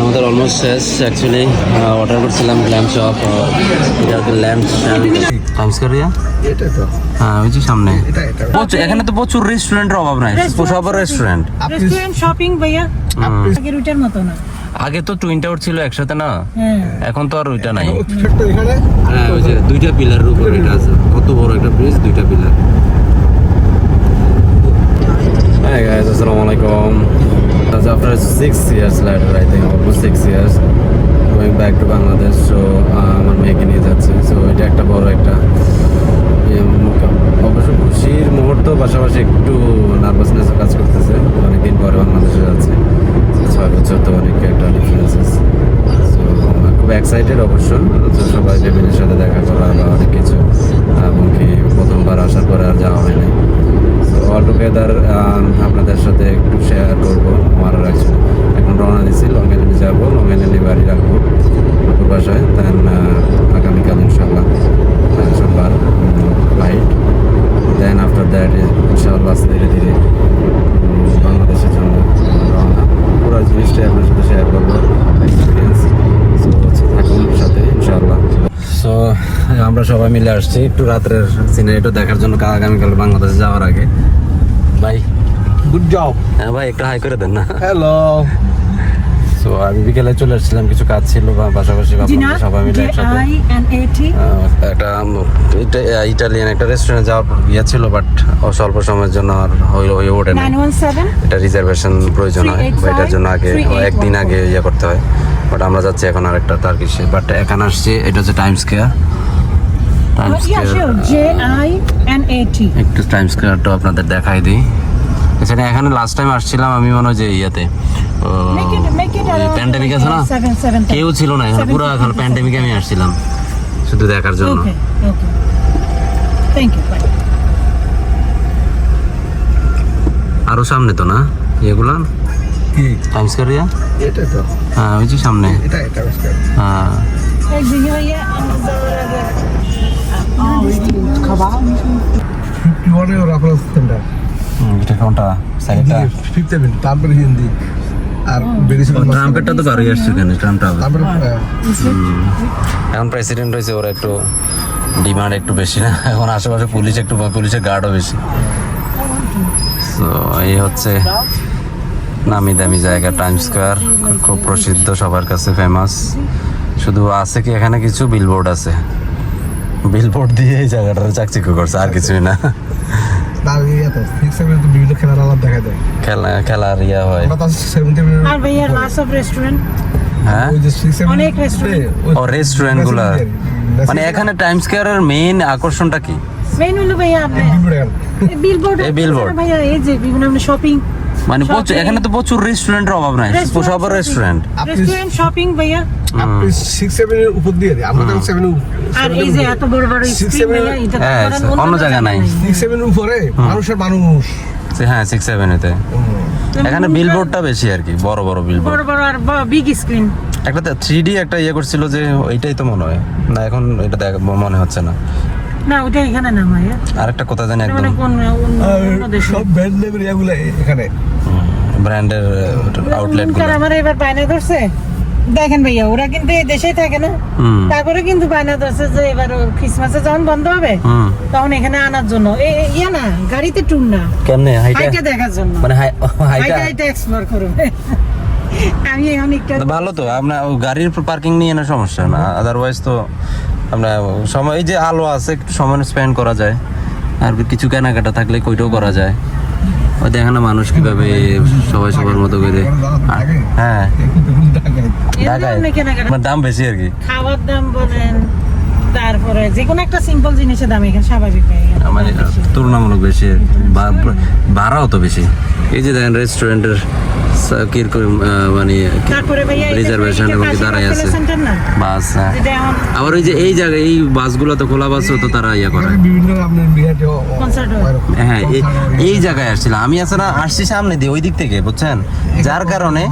আমাদের অলমোস্ট শেষ actually order করছিলাম ল্যাম্প চপ এটা ল্যাম্প টাইমস্কোয়ার এটা তো হ্যাঁ ওই যে সামনে এটা এখানে তো প্রচুর রেস্টুরেন্টের অভাব নাই সবার রেস্টুরেন্ট রেস্টুরেন্ট শপিং ভাইয়া আগে রুটের মতো না আগে তো টুইন টাওয়ার ছিল একসাথে না এখন তো আর ওইটা নাই ছোট্ট এখানে হ্যাঁ ওই যে দুইটা পিলারের উপর এটা আছে কত বড় একটা ব্রিজ দুইটা pillar Hi guys, Assalamualaikum. That's after 6 years later, I think almost 6 years going back to Bangladesh. So আমার মেয়েকে নিয়ে যাচ্ছে সো এটা একটা বড় একটা অবশ্য খুশির মুহূর্ত পাশাপাশি একটু নার্ভাসনেসও কাজ করতেছে অনেকদিন পরে বাংলাদেশে যাচ্ছে 6 বছর তো অনেক একটা ডিফারেন্স আছে সো খুব এক্সাইটেড অবশ্য সবাই ফ্যামিলির সাথে দেখা করা বা অনেক কিছু এবং কি প্রথমবার আসার পরে আর যাওয়া হয়নি অল টুগেদার আপনাদের সাথে একটু শেয়ার করবো আমার এখন রওনা দিচ্ছি লং আইল্যান্ডে যাবো লং আইল্যান্ডে বাড়ি রাখবো আপুর বাসায় দেন আগামীকাল ইনশাল্লাহ সোমবার ফ্লাইট দেন আফটার দ্যাট ইনশাআল্লাহ ধীরে ধীরে বাংলাদেশের জন্য রওনা পুরো জিনিসটাই আপনার সাথে শেয়ার করবো এক্সপিরিয়েন্স সো থাকুন সাথে ইনশাআল্লাহ সো আমরা সবাই মিলে আসছি একটু রাত্রের সিনারিটা দেখার জন্য আগামীকাল বাংলাদেশে যাওয়ার আগে ভাই গুড জব হ্যাঁ ভাই একটা হাই করে দেন না হ্যালো সো আমি বিকেলে চলে আসছিলাম কিছু কাজ ছিল বা পাশাপাশি সবাই মিলে একসাথে একটা ইটালিয়ান একটা রেস্টুরেন্টে যাওয়ার ইয়ে ছিল বাট স্বল্প সময়ের জন্য আর হয়ে ওঠে না এটা রিজার্ভেশন প্রয়োজন হয় বা এটার জন্য আগে একদিন আগে ইয়ে করতে হয় বাট আমরা যাচ্ছি এখন আরেকটা টার্কিশে বাট এখানে আসছি এটা হচ্ছে টাইম স্কয়ার একটু টাইম স্কয়ারটা আপনাদের দেখাই দিই এখানে এখানে লাস্ট টাইম আসছিলাম আমি মনে হয় যে ইয়াতে প্যান্ডেমিক আছে না কেউ ছিল না এখানে পুরো এখন প্যান্ডেমিকে আমি আসছিলাম শুধু দেখার জন্য আরো সামনে তো না এগুলা কি টাইম স্কয়ার এটা তো হ্যাঁ ওই যে সামনে এটা হ্যাঁ এটা কোনটা সাইডটা ফিফথ এভেন তারপরে হিন্দি আর ট্রাম্পেরটা তো বাড়ি আসছে কেন ট্রাম্পটা তারপরে এখন প্রেসিডেন্ট হয়েছে ওরা একটু ডিমান্ড একটু বেশি না এখন আশেপাশে পুলিশের গার্ডও বেশি তো এই হচ্ছে নামি দামি জায়গা টাইম স্কয়ার খুব প্রসিদ্ধ সবার কাছে ফেমাস শুধু আছে কি এখানে কিছু বিলবোর্ড আছে বিলবোর্ড দিয়ে এই জায়গাটার চাকচিক্য করছে আর কিছুই না খেলার ইয়া হয় হ্যাঁ ও রেস্টুরেন্ট গুলা মানে এখানে টাইম স্কয়ারের মেইন আকর্ষণটা কি শপিং মানে এখানে তো প্রচুর রেস্টুরেন্টের অভাব নাই সবার রেস্টুরেন্ট শপিং ভাইয়া আপনি 6-7 এর উপর দিয়ে দিই আমরা তো 7 আর এই যে এত বড় বড় স্ক্রিন ভাইয়া এটা অন্য জায়গা নাই 6-7 এর উপরে মানুষ হ্যাঁ 6-7 এতে এখানে বিলবোর্ডটা বেশি আর কি বড় বড় বিলবোর্ড বড় আর বিগ স্ক্রিন একটা 3D একটা ইয়ে করছিল যে ওইটাই তো মনে হয় না এখন এটা মনে হচ্ছে না না ওটা এখানে না ভাইয়া আরেকটা কথা জানি একদম সব ব্র্যান্ড নেমের এগুলো এখানে ব্র্যান্ডের আউটলেট গুলো আমার এবার বায়না ধরছে দেখেন ভাইয়া ওরা কিন্তু এই দেশেই থাকে না তারপরে কিন্তু বায়না ধরছে যে এবার ক্রিসমাসে যখন বন্ধ হবে তখন এখানে আনার জন্য ইয়া না গাড়িতে ট্যুর না কেমনে হাইটা দেখার জন্য মানে হাইটা এক্সপ্লোর করবে আমি এখন একটা ভালো তো আপনার গাড়ির পার্কিং নিয়ে না সমস্যা না আদারওয়াইজ তো আমরা সময় এই যে আলো আছে একটু সময় স্পেন্ড করা যায় আর কিছু কেনাকাটা থাকলে কইটাও করা যায় ওই দেখেন না মানুষ কিভাবে সবাই সবার মতো করে হ্যাঁ ঢাকায় দাম বেশি আর কি খাওয়ার দাম বলেন তারপরে যে কোনো একটা সিম্পল জিনিসের দাম এখানে স্বাভাবিক মানে তুলনামূলক বেশি ভাড়াও তো বেশি এই যে দেখেন রেস্টুরেন্টের কিরকম মানে রিজার্ভেশন এবং দাঁড়াই আছে বাস আবার ওই যে এই জায়গায় এই বাসগুলো তো খোলা বাসও তো তারা ইয়ে করে হ্যাঁ এই জায়গায় আসছিলাম আমি আসলে আসছি সামনে দিয়ে ওই দিক থেকে বুঝছেন যার কারণে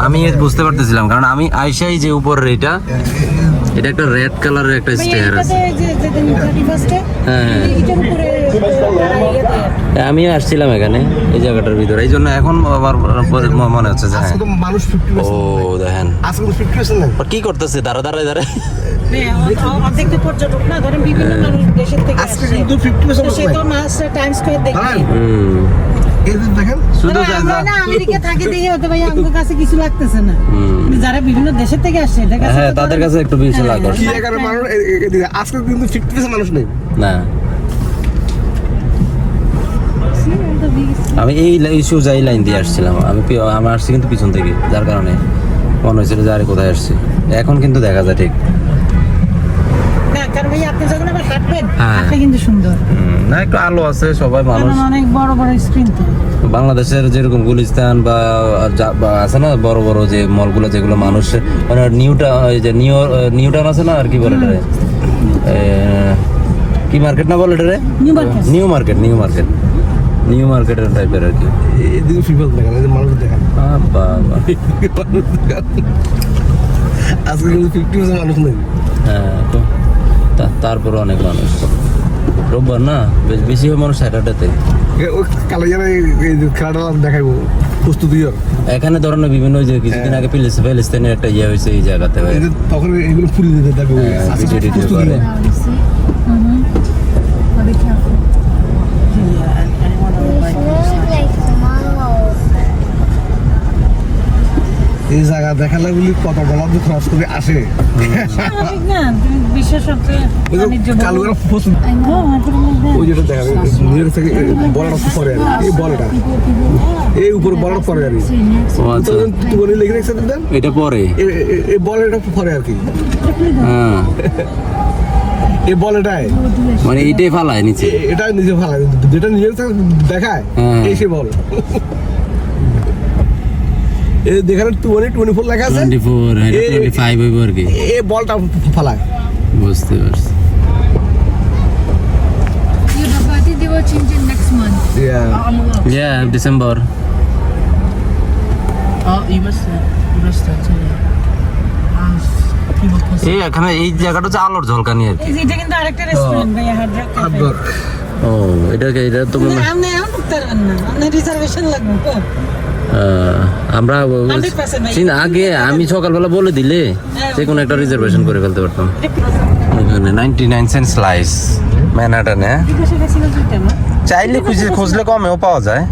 আমি বুঝতে পারতেছিলাম কারণ আমি আইসাই যে উপরের এটা একটা রেড কালারের একটা স্টেয়ার আছে হ্যাঁ আমিও আসছিলাম এখানে এই জায়গাটার ভিতরে, এই জন্য এখন আমার মনে হচ্ছে যে হ্যাঁ। আজকে তো মানুষ 50% ও দেখেন আজকে তো 50% নাই। কি করতেছে দাঁড়া অর্ধেক তো পর্যটক না, ধরেন বিভিন্ন মানুষ দেশের থেকে আজকে আসছে। কিন্তু 50% তো সে তো মাস্টার টাইম স্কয়ার দেখবে। হ্যাঁ। এই যে দেখেন শুধু ধরো আমরা না আমেরিকা থাকি দেখে হয়তো ভাই আমাদের কাছে কিছু লাগতেছে না, কিন্তু যারা বিভিন্ন দেশের থেকে আসছে এদের কাছে হ্যাঁ তো তাদের ধরেন- কাছে একটু বিশাল হ্যাঁ, আকর্ষণ। কি এখানে মানুষ এদিকে আজকে কিন্তু 50% মানুষ নেই। না See, all the biggest- আমি এই সোজা এই লাইন দিয়ে আসছিলাম, আমি আসছি কিন্তু পিছন থেকে, যার কারণে মনে হয়েছিল যে আরে কোথায় আসছি। এখন কিন্তু দেখা যায় ঠিক। না, কারণ ভাই আপনি যখন আবার হাঁটবেন, হ্যাঁ। হাঁটলে কিন্তু সুন্দর। না একটু আলো আছে, সবাই মানুষ কারণ অনেক বড় বড় স্ক্রিন তো। বাংলাদেশের যেরকম গুলিস্তান বা আছে না বড় বড় যে মলগুলো, যেগুলো মানুষ মানে নিউটাউন আছে না, আর কি বলে এটারে, কি মার্কেট না বলে এটারে, নিউ মার্কেট। নিউ মার্কেটের টাইপের আর কি। এদিকে people দেখেন, এই যে মানুষ দেখেন। বাবা মানুষ দেখেন। আজকে কিন্তু 50% মানুষ নেই। হ্যাঁ তো তারপরে অনেক মানুষ, রোববার না বেশি হয় মানুষ স্যাটারডেতে। ওই কালো যারা এই যে খেলাটা দেখাইবো প্রস্তুতি ওর। এখানে ধরনের বিভিন্ন ওই যে কিছুদিন আগে ফিলিস্তিনের একটা ইয়ে হয়েছে এই জায়গাতে ভাই। এই যে তখন এগুলো ফুলি দিতে থাকবে ওই হ্যাঁ, আজকে ভিডিও টিডিও প্রস্তুতি করে। ওর। Now you see? But be careful. Yeah, I want to buy this. like tomorrow. এই জায়গা দেখালে বলি কত ডলার দিয়ে খরচ করে আসে। স্বাভাবিক না, তুমি বিশ্বের সবচেয়ে ওই যে বাণিজ্য কালো বহুল- এরা প্রস্তুতি হ্যাঁ, হাঁটুর মধ্যে। ওই যেটা দেখা নিজের থেকে বলটা পরে আর কি, এই বলটা এই উপরে বলটা পরে আর কি। ও আচ্ছা, তুমি লিখে রেখেছে দেন এটা পরে এই বল এটা পরে আর কি, হ্যাঁ এই বল এটাই মানে এইটাই ফালায় নিচে। এটা নিজে ভালো যেটা নিজের থেকে দেখায় হ্যাঁ। এই সে বল। এই দেখানে 24 লেখা আছে, 24 এটা 25 হইব আর কি, এই বলটা ফালায়। বুঝতে পারছি। University they will change it next month. Yeah, December. এই এখানে এই জায়গাটা হচ্ছে আলোর ঝলকানি আর কি। এই যে এটা কিন্তু আরেকটা রেস্টুরেন্ট ভাইয়া, হার্ড রক ক্যাফে। ও এটা তো মনে হয় আপনি এখন ঢুকতে পারবেন না, আপনার রিজার্ভেশন লাগবে। আমরা 100% ভাই। আগে আমি সকালবেলা বলে দিলে যে কোনো একটা রিজার্ভেশন করে ফেলতে পারতাম। এখানে 99 সেন্ট স্লাইস ম্যানহাটনে। সেটা ছিল দুইটা না? চাইলে খুঁজলে কমেও পাওয়া যায়,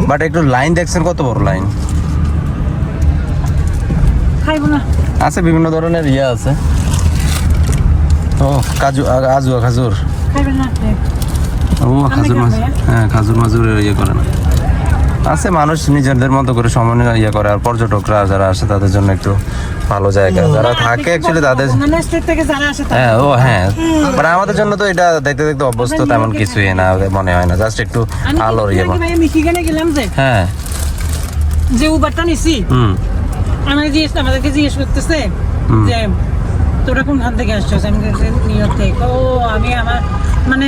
বাট একটু লাইন দেখছেন কত বড় লাইন খাইবো না। আছে, বিভিন্ন ধরনের ইয়ে আছে। ও খাজুর খাইবেন না আপনি? ও খাজুর মাছ, হ্যাঁ খাজুর মাজুর ইয়ে করে না আছে, মানুষ নিজেদের মতো করে সময় ইয়ে করে। আর পর্যটকরা যারা আসে তাদের জন্য একটু ভালো জায়গা, যারা থাকে অ্যাকচুয়ালি তাদের, অন্যান্য স্টেট থেকে যারা আসে তারা- হ্যাঁ ও হ্যাঁ, বাট আমাদের জন্য তো এটা দেখতে দেখতে অভ্যস্ত, তেমন কিছুই না মনে হয় না, জাস্ট একটু আমি আলোর ইয়ে। কিছুদিন আগে ভাইয়া মিশিগানে গেলাম হ্যাঁ যে উবারটা নিছি, হুম আমাদেরকে জিজ্ঞেস করতেছে যে তোরা কোনখান থেকে আসছিস, আমি বলছি, নিউ ইয়র্ক থেকে। ও আমি আমার মানে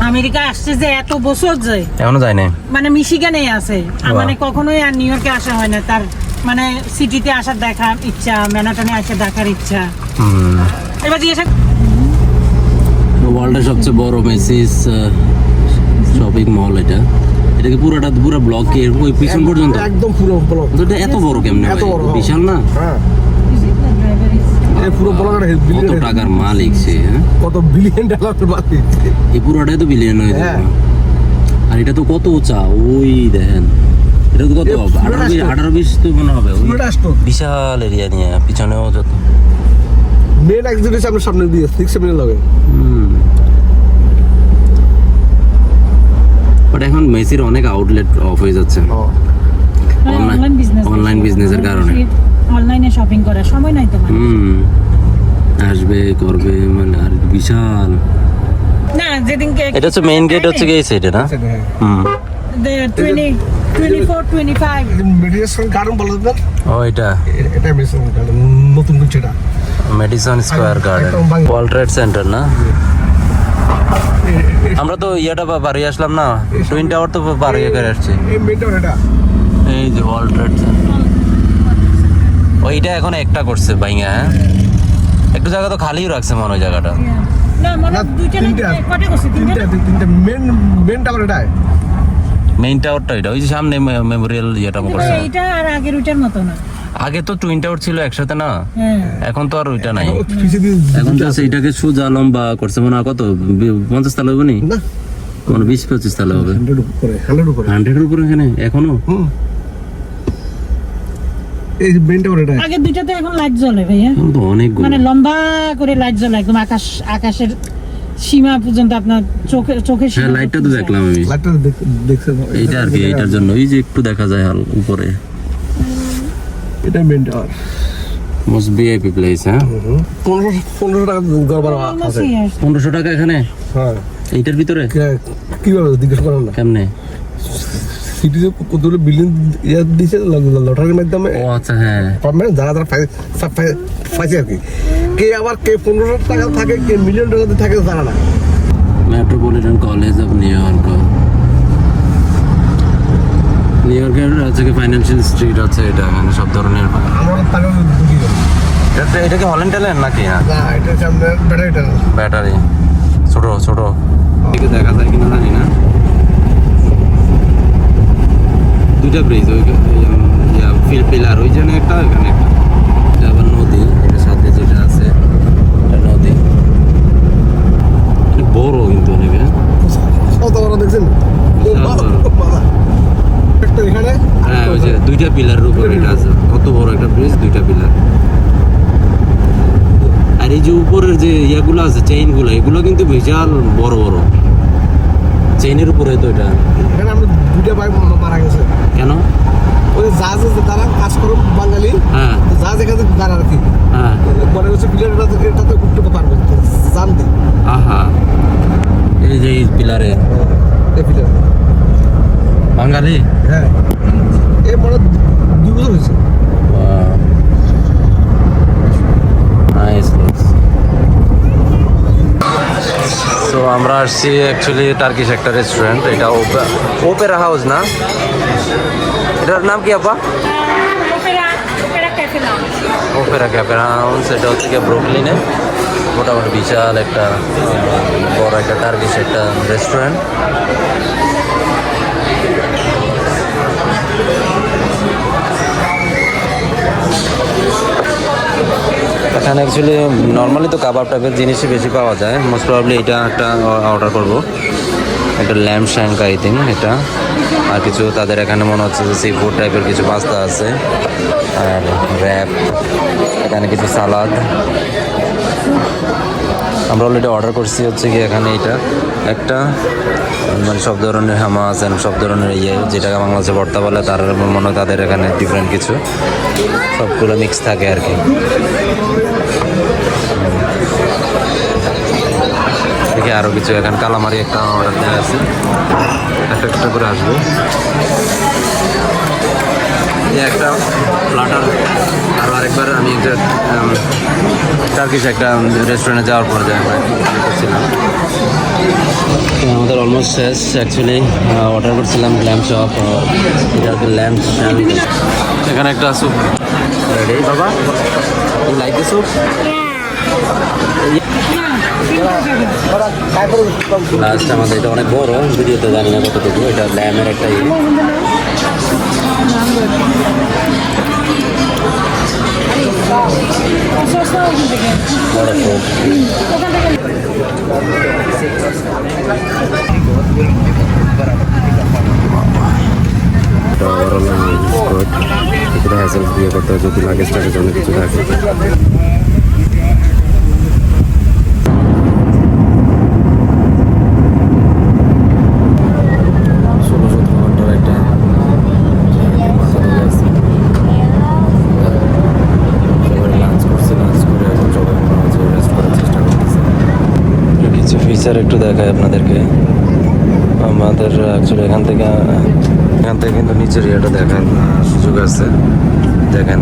আমেরিকা আসছে যে এত বছর যে এখনো যায় নাই। মানে মিশিগানে আছে, আর মানে কখনোই আর নিউ ইয়র্কে আসা হয় না। তার মানে সিটিতে আসার দেখার ইচ্ছা, ম্যানহাটনে আসে দেখার ইচ্ছা। এবার জিজ্ঞাসা ওয়ার্ল্ডের সবচেয়ে বড় মেসিস শপিং মল এটা। এটাকে পুরো ব্লক ওই পিছন পর্যন্ত একদম পুরো ব্লক। তো এটা এত বড় কেমনে এত ভাই? বড়, বিশাল না? হ্যাঁ এই পুরো ব্লকের কত টাকার মালিক সে, হ্যাঁ কত বিলিয়ন ডলারের মালিক। এই পুরোটাই তো বিলিয়ন হয়ে হ্যাঁ। যাবে। আর এটা তো কত উঁচা, ওই দেখেন এটা তো কত এ হবে, পুরোটা 18-20 তো মনে হবে। ওই পুরোটা আসতো বিশাল এরিয়া নিয়ে, পিছনেও যত। মেন এক্সিট হচ্ছে আপনার সামনে দিয়ে 6-7 লাগে। বাট এখন মেসির অনেক আউটলেট অফ হয়ে যাচ্ছে অনলাইন বিজনেস, online business এর কারণে। অনলাইনে শপিং করার সময় নাই তোমার। আসবে করবে মানে, আর বিশাল। না যেদিনকে এটা হচ্ছে মেইন গেট, হচ্ছে কি এই সাইডে না? হ্যাঁ হুম 24-25 মেডিটেশন গার্ডেন বলে দেন, ও এটা এটা মেডিটেশন গার্ডেন নতুন কিছু এটা। Medicine square garden, world trade centre না? আমরা তো ইয়েটা বাড়ি আসলাম না, টুইন টাওয়ার তো বাড়ি করে আসছি। এই মেনটা এটা এই যে ওয়ার্ল্ড ট্রেড সেন্টার, ওইটা এখন একটা করছে ভাইয়া। হ্যাঁ একটু জায়গা তো খালিও রাখছে মনে হয় জায়গাটা। না মানে না, দুইটা না তিনটা। কটা করছে? তিনটা না? তিনটা মেনটা আবার এটা মেইন টাওয়ারটা এটা, ওই যে সামনে মেমোরিয়াল ইয়েটা করছে। এইটা আর আগের ওইটার মতো না। আগে তো টুইন টাওয়ার ছিল একসাথে না, হ্যাঁ এখন তো আর ওইটা নাই। পিছে দিয়ে এখন তো আছে এটাকে সোজা লম্বা করছে মনে হয়, কত 50 তালা হবে নি, না মানে 20-25 তালা হবে। 100 উপরে 100 উপরে 100 এর উপরে এখানে এখনো। এই মেইন টাওয়ার এটা আগের দুইটাতে এখন লাইট জ্বলে ভাইয়া, এখন তো অনেকগুলো। মানে লম্বা করে লাইট জ্বলে একদম আকাশের সীমা পর্যন্ত আপনার চোখের হ্যাঁ সীমা লাইটটা তো পর্যন্ত দেখলাম আমি, লাইটটা দেখছেন এইটা আর কি, এইটার জন্য ওই যে একটু দেখা যায় হাল উপরে। এটা main tower most VIP place. হ্যাঁ 1500 টাকা ঘর ভাড়া যায়। আছে 1500 টাকা এখানে হ্যাঁ এইটার ভিতরে? কিভাবে জিজ্ঞেস করেন না কেমনে? সিটিতে কতগুলো বিল্ডিং দিয়েছে লটারির মাধ্যমে। ও আচ্ছা হ্যাঁ, মানে যারা যারা পাইছে আর কি, কে আবার কে 1500 টাকা থাকে, কে মিলিয়ন টাকাতে থাকে জানা না। Metropolitan college of new York. New ইয়র্কের হচ্ছে কি ফাইন্যান্সিয়াল স্ট্রিট আছে, এটা এখানে সব ধরনের। আমার টাকা ঢুকি এটা কি হল্যান্ড ট্যালেন্ট নাকি? হ্যাঁ না, এটা সামনে ব্যাটারিটা ব্যাটারি ছোট ছোট এদিকে দেখা যায় কিনা জানি না। দুইটা ব্রিজ, ওই ফিল পিলার ওই জন্য একটা, এখানে একটা। এটা আবার নদী, এটার সাথে যেটা আছে এটা নদী, অনেক বড় কিন্তু অনেক। হ্যাঁ কত বড় দেখছেন একটা এখানে। হ্যাঁ ওই যে দুইটা পিলারের উপর এটা আছে, কত বড় একটা ব্রিজ, দুইটা পিলার। আর এই যে উপরের যে ইয়াগুলো আছে চেইনগুলো, এগুলো কিন্তু বিশাল বড় বড় চেইনের উপরে তো এটা। এখানে আমরা দুইটা ভাই মারা গেছে। কেন? ওই জাহাজে তারা কাজ করে বাঙালি, হ্যাঁ জাহাজ এখানে দাঁড়া আর কি, হ্যাঁ পরে হচ্ছে প্লেয়ারটা এটাতে উঠতে পারবে জানতে। আহা, এই যে এই পিলারে এই প্লেয়ার বাঙালি। হ্যাঁ এই বড় 2 বছর হয়েছে। সো আমরা আসছি অ্যাকচুয়ালি টার্কিশ একটা রেস্টুরেন্ট, এটা ওপেরা হাউস না, এটার নাম কি আপা? Opera cafe house. এটা হচ্ছে গিয়ে ব্রুকলিনে, মোটামুটি বিশাল একটা বড় একটা টার্কিশ একটা রেস্টুরেন্ট। এখানে অ্যাকচুয়ালি নর্মালি তো কাবাব টাইপের জিনিসই বেশি পাওয়া যায়। মোস্ট প্রবাবলি এটা একটা অর্ডার করব, একটা ল্যাম্প শ্যাঙ্ক আই থিঙ্ক এটা। আর কিছু তাদের এখানে মনে হচ্ছে যে সি ফুড টাইপের কিছু পাস্তা আছে, আর র্যাপ, এখানে কিছু সালাদ। আমরা অলরেডি অর্ডার করছি হচ্ছে কি এখানে এটা একটা, মানে সব ধরনের হামাস এন্ড সব ধরনের ইয়ে, যেটাকে বাংলাদেশে ভর্তা বলে, তার মনে হয় তাদের এখানে ডিফারেন্ট কিছু সবগুলো মিক্স থাকে আর কি। দেখি আরও কিছু, এখানে কালামারি একটা অর্ডার দেওয়া আছে, একটা একটা করে আসবে। একটা প্লাটার, আরও আরেকবার আমি একটা টার্কিশ একটা রেস্টুরেন্টে যাওয়ার পরে করছিলাম। আমাদের অলমোস্ট শেষ অ্যাকচুয়ালি। অর্ডার করছিলাম ল্যাম্প চপ, এটা ল্যাম্প শ্যাঙ্ক। এখানে একটা স্যুপ রেডি। বাবা you like the soup? Last আমাদের এটা অনেক বড়, ভিডিওতে জানি না কতটুকু, এটা ল্যামের একটা ইয়ে। বড় স্যুপ। কিছুটা হ্যাসেল দিয়ে করতে হয় যদি লাগেজটাকে জন্য কিছু থাকে। 16-17 ঘন্টার একটা লাঞ্চ করছি, লাঞ্চ করে এখন সবাই মনে হচ্ছে রেস্ট করার চেষ্টা করতেছে। কিছু ফিচার একটু দেখায় আপনাদেরকে। আমাদের অ্যাকচুয়ালি এখান থেকে কিন্তু নিচের ইয়েটা দেখার সুযোগ আছে। দেখেন